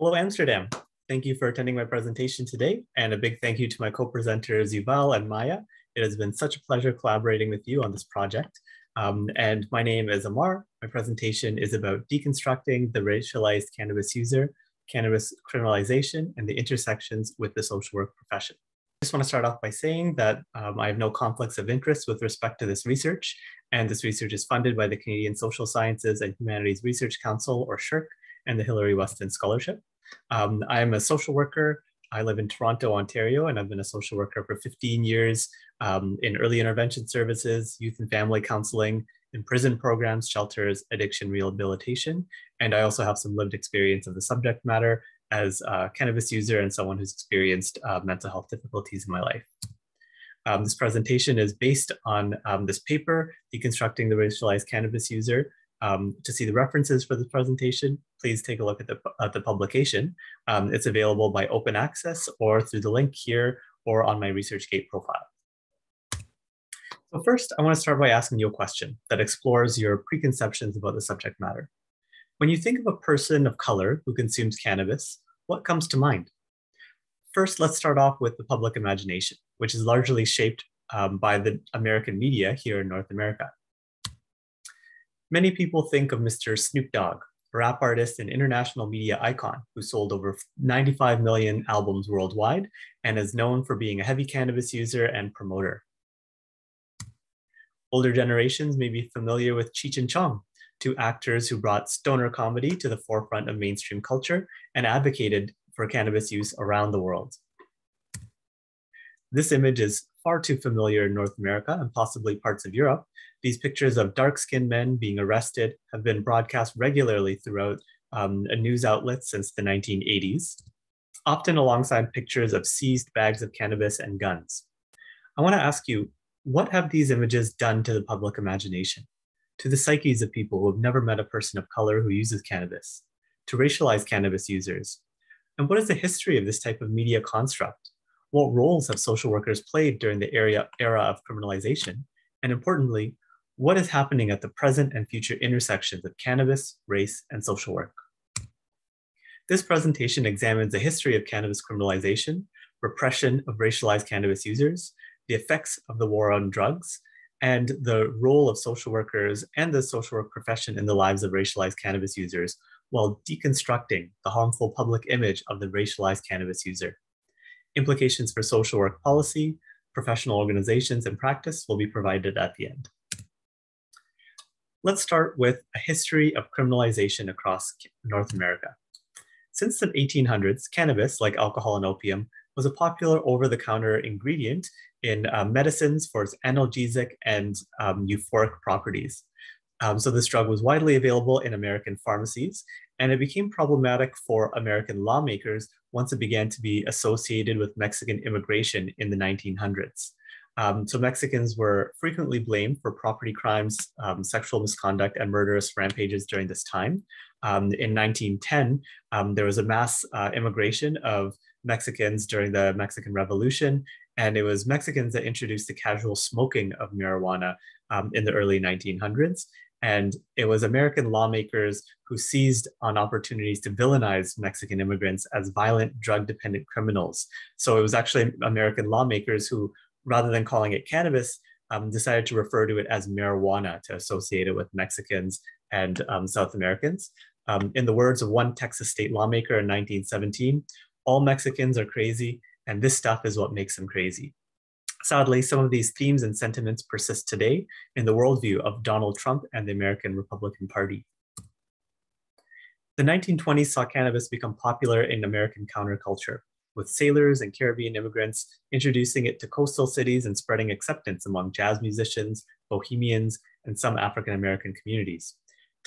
Hello, Amsterdam. Thank you for attending my presentation today, and a big thank you to my co-presenters Yuval and Maya. It has been such a pleasure collaborating with you on this project. And my name is Amar. My presentation is about deconstructing the racialized cannabis user, cannabis criminalization, and the intersections with the social work profession. I just want to start off by saying that I have no conflicts of interest with respect to this research, and this research is funded by the Canadian Social Sciences and Humanities Research Council, or SSHRC, and the Hilary Weston Scholarship. I'm a social worker. I live in Toronto, Ontario, and I've been a social worker for 15 years in early intervention services, youth and family counseling, in prison programs, shelters, addiction rehabilitation. And I also have some lived experience of the subject matter as a cannabis user and someone who's experienced mental health difficulties in my life. This presentation is based on this paper, Deconstructing the Racialized Cannabis User. To see the references for this presentation, please take a look at the publication. It's available by open access or through the link here or on my ResearchGate profile. So first, I want to start by asking you a question that explores your preconceptions about the subject matter. When you think of a person of color who consumes cannabis, what comes to mind? First, let's start off with the public imagination, which is largely shaped by the American media here in North America. Many people think of Mr. Snoop Dogg, a rap artist and international media icon who sold over 95 million albums worldwide and is known for being a heavy cannabis user and promoter. Older generations may be familiar with Cheech and Chong, two actors who brought stoner comedy to the forefront of mainstream culture and advocated for cannabis use around the world. This image is far too familiar in North America and possibly parts of Europe. These pictures of dark-skinned men being arrested have been broadcast regularly throughout a news outlet since the 1980s, often alongside pictures of seized bags of cannabis and guns. I want to ask you, what have these images done to the public imagination, to the psyches of people who have never met a person of color who uses cannabis, to racialized cannabis users? And what is the history of this type of media construct? What roles have social workers played during the era of criminalization? And importantly, what is happening at the present and future intersections of cannabis, race, and social work? This presentation examines the history of cannabis criminalization, repression of racialized cannabis users, the effects of the war on drugs, and the role of social workers and the social work profession in the lives of racialized cannabis users, while deconstructing the harmful public image of the racialized cannabis user. Implications for social work policy, professional organizations, and practice will be provided at the end. Let's start with a history of criminalization across North America. Since the 1800s, cannabis, like alcohol and opium, was a popular over-the-counter ingredient in medicines for its analgesic and euphoric properties. So this drug was widely available in American pharmacies, and it became problematic for American lawmakers once it began to be associated with Mexican immigration in the 1900s. So Mexicans were frequently blamed for property crimes, sexual misconduct, and murderous rampages during this time. In 1910, there was a mass immigration of Mexicans during the Mexican Revolution, and it was Mexicans that introduced the casual smoking of marijuana in the early 1900s. And it was American lawmakers who seized on opportunities to villainize Mexican immigrants as violent, drug-dependent criminals. So it was actually American lawmakers who, rather than calling it cannabis, decided to refer to it as marijuana to associate it with Mexicans and South Americans. In the words of one Texas state lawmaker in 1917, all Mexicans are crazy, and this stuff is what makes them crazy. Sadly, some of these themes and sentiments persist today in the worldview of Donald Trump and the American Republican Party. The 1920s saw cannabis become popular in American counterculture, with sailors and Caribbean immigrants introducing it to coastal cities and spreading acceptance among jazz musicians, bohemians, and some African-American communities.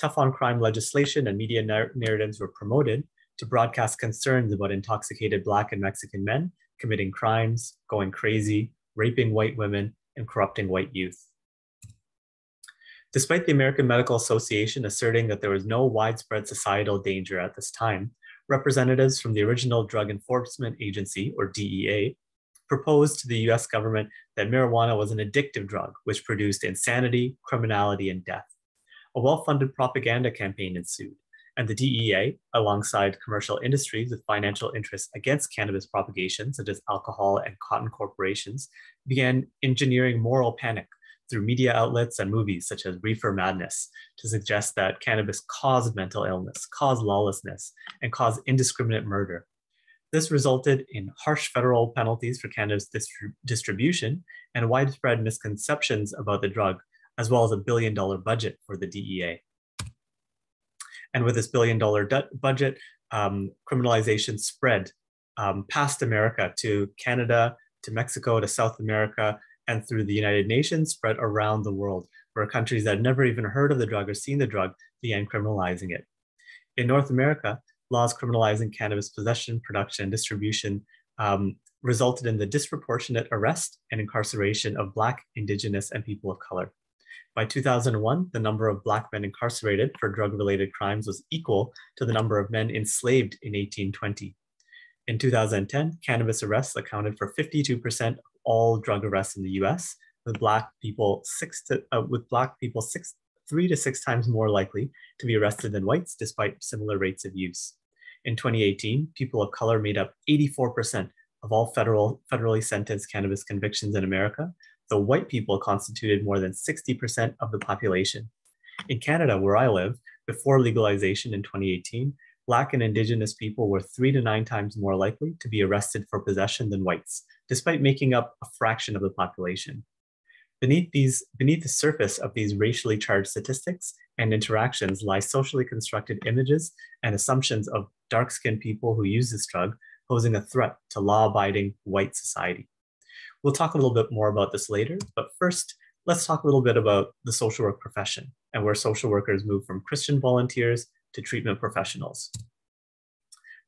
Tough-on-crime legislation and media narratives were promoted to broadcast concerns about intoxicated Black and Mexican men committing crimes, going crazy, raping white women, and corrupting white youth. Despite the American Medical Association asserting that there was no widespread societal danger at this time, representatives from the original Drug Enforcement Agency, or DEA, proposed to the US government that marijuana was an addictive drug which produced insanity, criminality, and death. A well-funded propaganda campaign ensued, And the DEA, alongside commercial industries with financial interests against cannabis propagation, such as alcohol and cotton corporations, began engineering moral panic through media outlets and movies such as Reefer Madness to suggest that cannabis caused mental illness, caused lawlessness, and caused indiscriminate murder. This resulted in harsh federal penalties for cannabis distribution and widespread misconceptions about the drug, as well as $1 billion budget for the DEA. And with this $1 billion budget, criminalization spread past America to Canada, to Mexico, to South America, and through the United Nations, spread around the world, where countries that had never even heard of the drug or seen the drug began criminalizing it. In North America, laws criminalizing cannabis possession, production, and distribution resulted in the disproportionate arrest and incarceration of Black, Indigenous, and people of color. By 2001, the number of Black men incarcerated for drug-related crimes was equal to the number of men enslaved in 1820. In 2010, cannabis arrests accounted for 52% of all drug arrests in the US, with Black people 3 to 6 times more likely to be arrested than whites, despite similar rates of use. In 2018, people of color made up 84% of all federally sentenced cannabis convictions in America, though white people constituted more than 60% of the population. In Canada, where I live, before legalization in 2018, Black and Indigenous people were 3 to 9 times more likely to be arrested for possession than whites, despite making up a fraction of the population. Beneath the surface of these racially charged statistics and interactions lie socially constructed images and assumptions of dark-skinned people who use this drug, posing a threat to law-abiding white society. We'll talk a little bit more about this later, but first, let's talk a little bit about the social work profession and where social workers move from Christian volunteers to treatment professionals.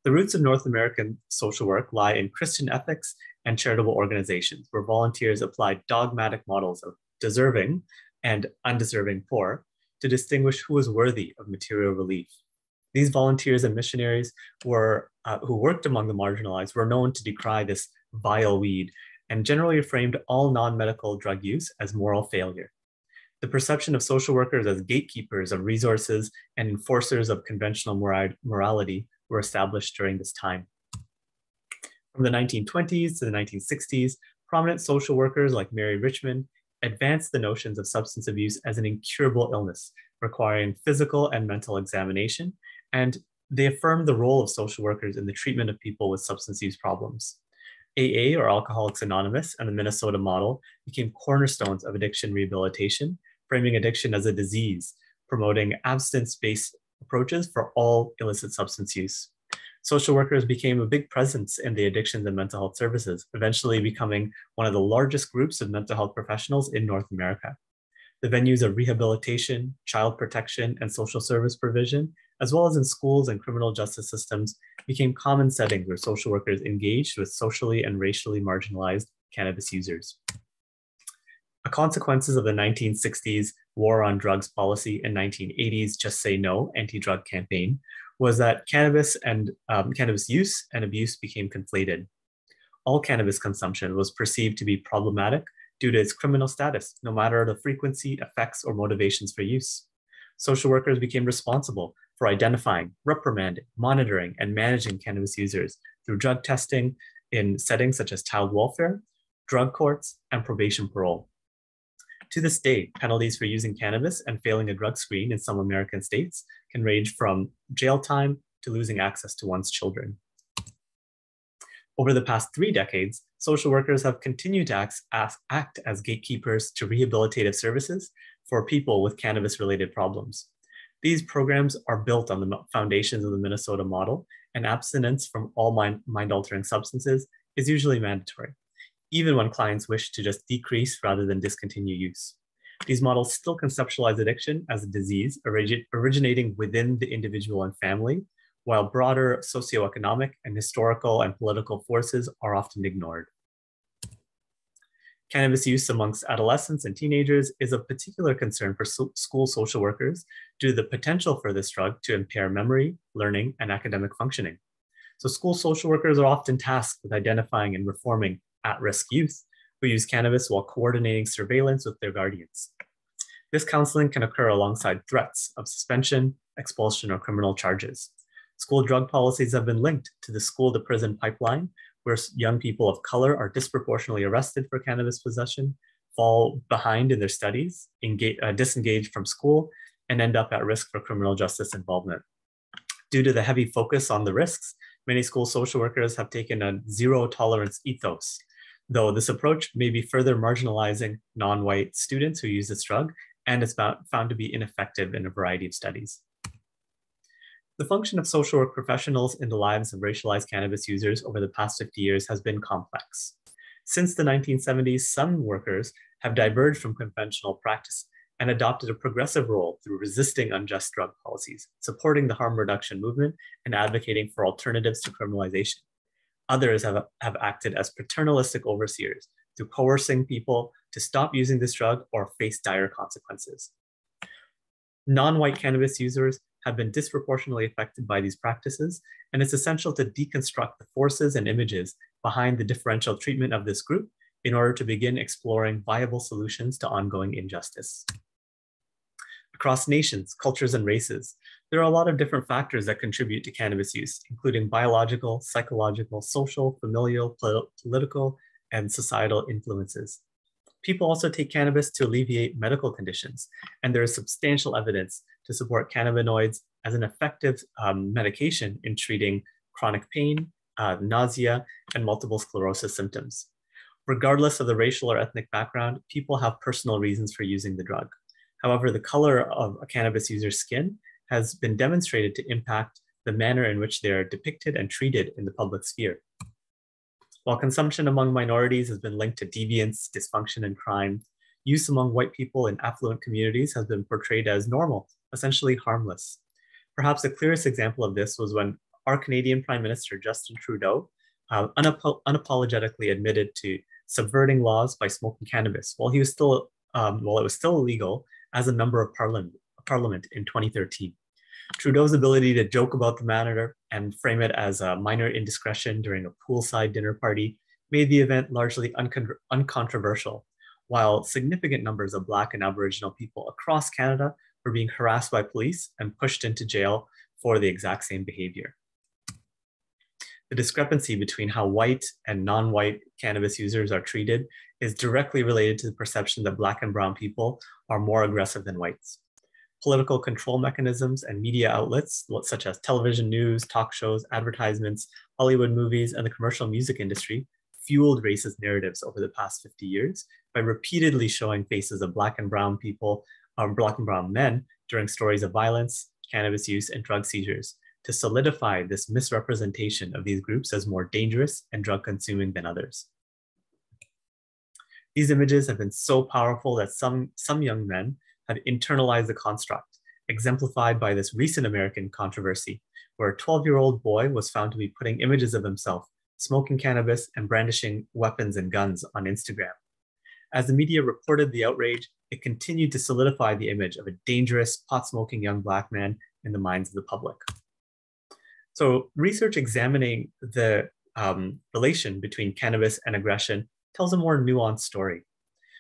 The roots of North American social work lie in Christian ethics and charitable organizations, where volunteers applied dogmatic models of deserving and undeserving poor to distinguish who was worthy of material relief. These volunteers and missionaries who worked among the marginalized were known to decry this vile weed and generally framed all non-medical drug use as moral failure. The perception of social workers as gatekeepers of resources and enforcers of conventional morality were established during this time. From the 1920s to the 1960s, prominent social workers like Mary Richmond advanced the notions of substance abuse as an incurable illness, requiring physical and mental examination, and they affirmed the role of social workers in the treatment of people with substance use problems. AA, or Alcoholics Anonymous, and the Minnesota model became cornerstones of addiction rehabilitation, framing addiction as a disease, promoting abstinence-based approaches for all illicit substance use. Social workers became a big presence in the addictions and mental health services, eventually becoming one of the largest groups of mental health professionals in North America. The venues of rehabilitation, child protection, and social service provision, as well as in schools and criminal justice systems, became common settings where social workers engaged with socially and racially marginalized cannabis users. The consequences of the 1960s war on drugs policy and 1980s Just Say No anti-drug campaign was that cannabis use and abuse became conflated. All cannabis consumption was perceived to be problematic due to its criminal status, no matter the frequency, effects, or motivations for use. Social workers became responsible for identifying, reprimanding, monitoring, and managing cannabis users through drug testing in settings such as child welfare, drug courts, and probation parole. To this day, penalties for using cannabis and failing a drug screen in some American states can range from jail time to losing access to one's children. Over the past 3 decades, social workers have continued to act as gatekeepers to rehabilitative services for people with cannabis-related problems. These programs are built on the foundations of the Minnesota model, and abstinence from all mind-altering substances is usually mandatory, even when clients wish to just decrease rather than discontinue use. These models still conceptualize addiction as a disease originating within the individual and family, while broader socioeconomic and historical and political forces are often ignored. Cannabis use amongst adolescents and teenagers is of particular concern for school social workers due to the potential for this drug to impair memory, learning, and academic functioning. So school social workers are often tasked with identifying and reforming at-risk youth who use cannabis while coordinating surveillance with their guardians. This counseling can occur alongside threats of suspension, expulsion, or criminal charges. School drug policies have been linked to the school-to-prison pipeline, where young people of color are disproportionately arrested for cannabis possession, fall behind in their studies, disengage from school, and end up at risk for criminal justice involvement. Due to the heavy focus on the risks, many school social workers have taken a zero-tolerance ethos, though this approach may be further marginalizing non-white students who use this drug, and is found to be ineffective in a variety of studies. The function of social work professionals in the lives of racialized cannabis users over the past 50 years has been complex. Since the 1970s, some workers have diverged from conventional practice and adopted a progressive role through resisting unjust drug policies, supporting the harm reduction movement, and advocating for alternatives to criminalization. Others have acted as paternalistic overseers through coercing people to stop using this drug or face dire consequences. Non-white cannabis users have been disproportionately affected by these practices, and it's essential to deconstruct the forces and images behind the differential treatment of this group in order to begin exploring viable solutions to ongoing injustice. Across nations, cultures, and races, there are a lot of different factors that contribute to cannabis use, including biological, psychological, social, familial, political, and societal influences. People also take cannabis to alleviate medical conditions, and there is substantial evidence to support cannabinoids as an effective medication in treating chronic pain, nausea, and multiple sclerosis symptoms. Regardless of the racial or ethnic background, people have personal reasons for using the drug. However, the color of a cannabis user's skin has been demonstrated to impact the manner in which they are depicted and treated in the public sphere. While consumption among minorities has been linked to deviance, dysfunction, and crime, use among white people in affluent communities has been portrayed as normal, essentially harmless. Perhaps the clearest example of this was when our Canadian Prime Minister, Justin Trudeau, unapologetically admitted to subverting laws by smoking cannabis while it was still illegal as a member of Parliament in 2013. Trudeau's ability to joke about the matter and frame it as a minor indiscretion during a poolside dinner party made the event largely uncontroversial, while significant numbers of Black and Aboriginal people across Canada were being harassed by police and pushed into jail for the exact same behavior. The discrepancy between how white and non-white cannabis users are treated is directly related to the perception that Black and brown people are more aggressive than whites. Political control mechanisms and media outlets, such as television news, talk shows, advertisements, Hollywood movies, and the commercial music industry, fueled racist narratives over the past 50 years by repeatedly showing faces of Black and brown people, Black and brown men during stories of violence, cannabis use, and drug seizures, to solidify this misrepresentation of these groups as more dangerous and drug-consuming than others. These images have been so powerful that some young men have internalized the construct, exemplified by this recent American controversy, where a 12-year-old boy was found to be putting images of himself smoking cannabis and brandishing weapons and guns on Instagram. As the media reported the outrage, it continued to solidify the image of a dangerous, pot-smoking young Black man in the minds of the public. So research examining the relation between cannabis and aggression tells a more nuanced story.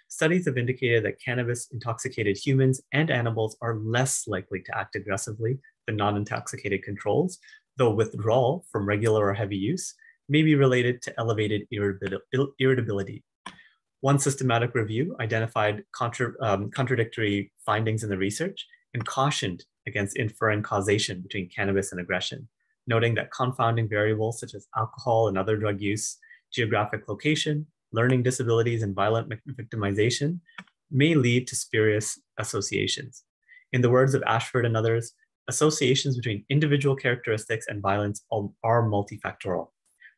Studies have indicated that cannabis-intoxicated humans and animals are less likely to act aggressively than non-intoxicated controls, though withdrawal from regular or heavy use may be related to elevated irritability. One systematic review identified contradictory findings in the research and cautioned against inferring causation between cannabis and aggression, noting that confounding variables such as alcohol and other drug use, geographic location, learning disabilities, and violent victimization may lead to spurious associations. In the words of Ashford and others, associations between individual characteristics and violence are multifactorial.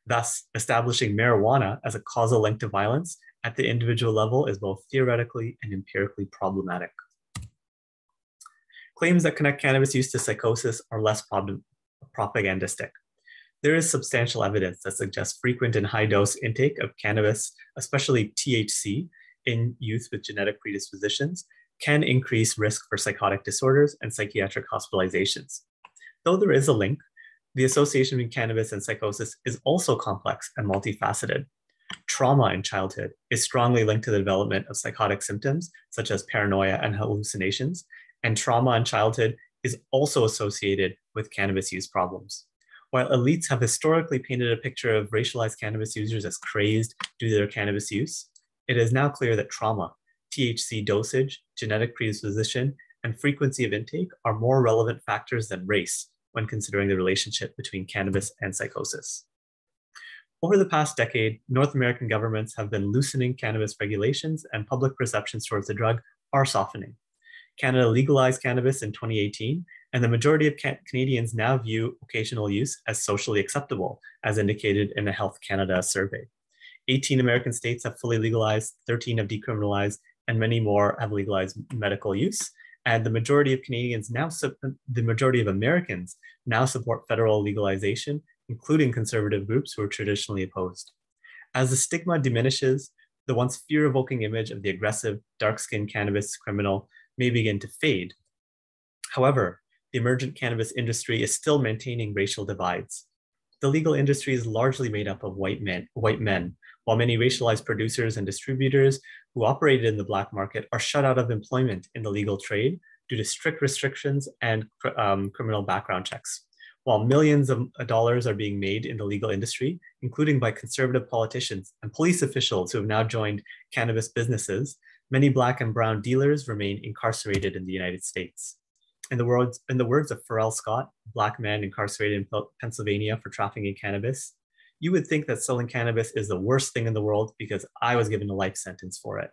Thus, establishing marijuana as a causal link to violence at the individual level is both theoretically and empirically problematic. Claims that connect cannabis use to psychosis are less propagandistic. There is substantial evidence that suggests frequent and high-dose intake of cannabis, especially THC, in youth with genetic predispositions can increase risk for psychotic disorders and psychiatric hospitalizations. Though there is a link, the association between cannabis and psychosis is also complex and multifaceted. Trauma in childhood is strongly linked to the development of psychotic symptoms, such as paranoia and hallucinations, and trauma in childhood is also associated with cannabis use problems. While elites have historically painted a picture of racialized cannabis users as crazed due to their cannabis use, it is now clear that trauma, THC dosage, genetic predisposition, and frequency of intake are more relevant factors than race when considering the relationship between cannabis and psychosis. Over the past decade, North American governments have been loosening cannabis regulations, and public perceptions towards the drug are softening. Canada legalized cannabis in 2018, and the majority of Canadians now view occasional use as socially acceptable, as indicated in a Health Canada survey. 18 American states have fully legalized, 13 have decriminalized, and many more have legalized medical use. And the majority of Americans now support federal legalization, including conservative groups who are traditionally opposed. As the stigma diminishes, the once fear-evoking image of the aggressive, dark-skinned cannabis criminal may begin to fade. However, the emergent cannabis industry is still maintaining racial divides. The legal industry is largely made up of white men, while many racialized producers and distributors who operated in the black market are shut out of employment in the legal trade due to strict restrictions and criminal background checks. While millions of dollars are being made in the legal industry, including by conservative politicians and police officials who have now joined cannabis businesses, many Black and brown dealers remain incarcerated in the United States. In the words of Pharrell Scott, a Black man incarcerated in Pennsylvania for trafficking cannabis, you would think that selling cannabis is the worst thing in the world because I was given a life sentence for it.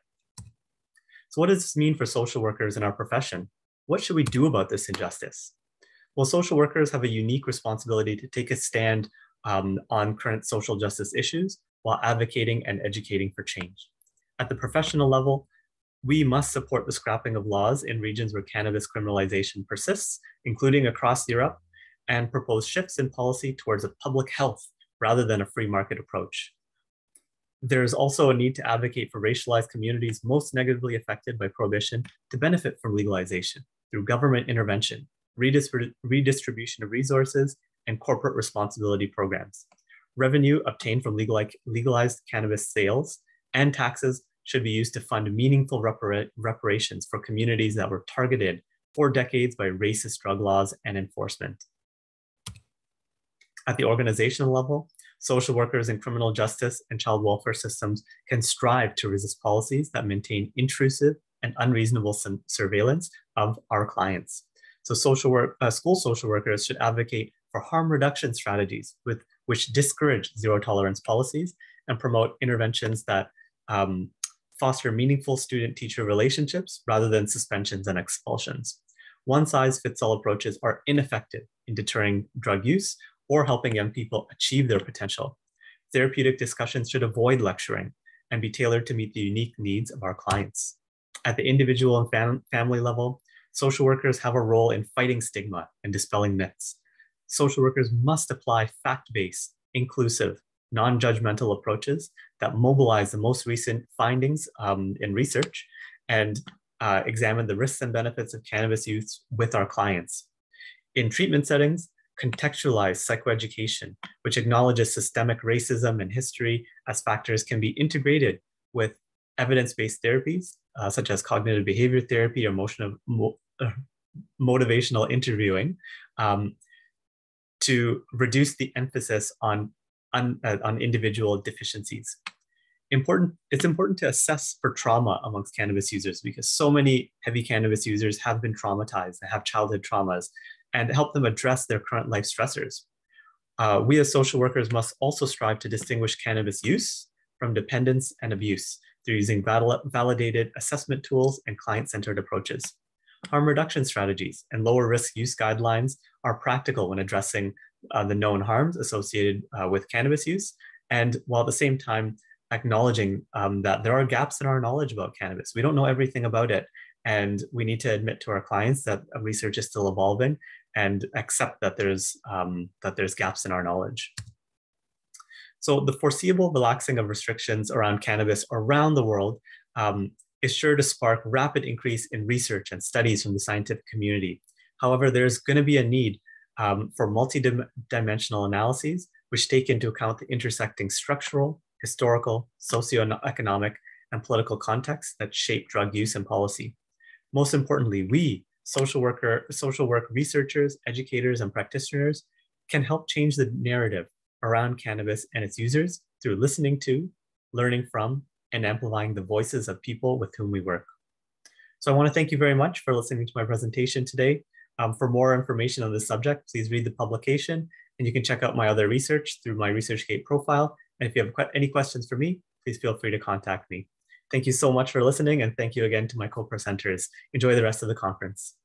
So what does this mean for social workers in our profession? What should we do about this injustice? Well, social workers have a unique responsibility to take a stand on current social justice issues while advocating and educating for change. At the professional level, we must support the scrapping of laws in regions where cannabis criminalization persists, including across Europe, and propose shifts in policy towards a public health rather than a free market approach. There is also a need to advocate for racialized communities most negatively affected by prohibition to benefit from legalization through government intervention, redistribution of resources, and corporate responsibility programs. Revenue obtained from legalized cannabis sales and taxes should be used to fund meaningful reparations for communities that were targeted for decades by racist drug laws and enforcement. At the organizational level, social workers in criminal justice and child welfare systems can strive to resist policies that maintain intrusive and unreasonable surveillance of our clients. So school social workers should advocate for harm reduction strategies which discourage zero tolerance policies and promote interventions that foster meaningful student-teacher relationships rather than suspensions and expulsions. One-size-fits-all approaches are ineffective in deterring drug use or helping young people achieve their potential. Therapeutic discussions should avoid lecturing and be tailored to meet the unique needs of our clients. At the individual and family level, social workers have a role in fighting stigma and dispelling myths. Social workers must apply fact-based, inclusive, non-judgmental approaches that mobilize the most recent findings in research and examine the risks and benefits of cannabis use with our clients. In treatment settings, contextualize psychoeducation, which acknowledges systemic racism and history as factors can be integrated with evidence-based therapies, such as cognitive behavior therapy or motivational interviewing, to reduce the emphasis on individual deficiencies. It's important to assess for trauma amongst cannabis users because so many heavy cannabis users have been traumatized, they have childhood traumas, and help them address their current life stressors. We as social workers must also strive to distinguish cannabis use from dependence and abuse through using validated assessment tools and client-centered approaches. Harm reduction strategies and lower risk use guidelines are practical when addressing the known harms associated with cannabis use, and while at the same time acknowledging that there are gaps in our knowledge about cannabis. We don't know everything about it, and we need to admit to our clients that research is still evolving and accept that there's gaps in our knowledge. So the foreseeable relaxing of restrictions around cannabis around the world is sure to spark rapid increase in research and studies from the scientific community. However, there's going to be a need for multi-dimensional analyses which take into account the intersecting structural, historical, socioeconomic, and political contexts that shape drug use and policy. Most importantly, we, social work researchers, educators, and practitioners can help change the narrative around cannabis and its users through listening to, learning from, and amplifying the voices of people with whom we work. So I want to thank you very much for listening to my presentation today. For more information on this subject, please read the publication, and you can check out my other research through my ResearchGate profile. And if you have any questions for me, please feel free to contact me. Thank you so much for listening, and thank you again to my co-presenters. Enjoy the rest of the conference.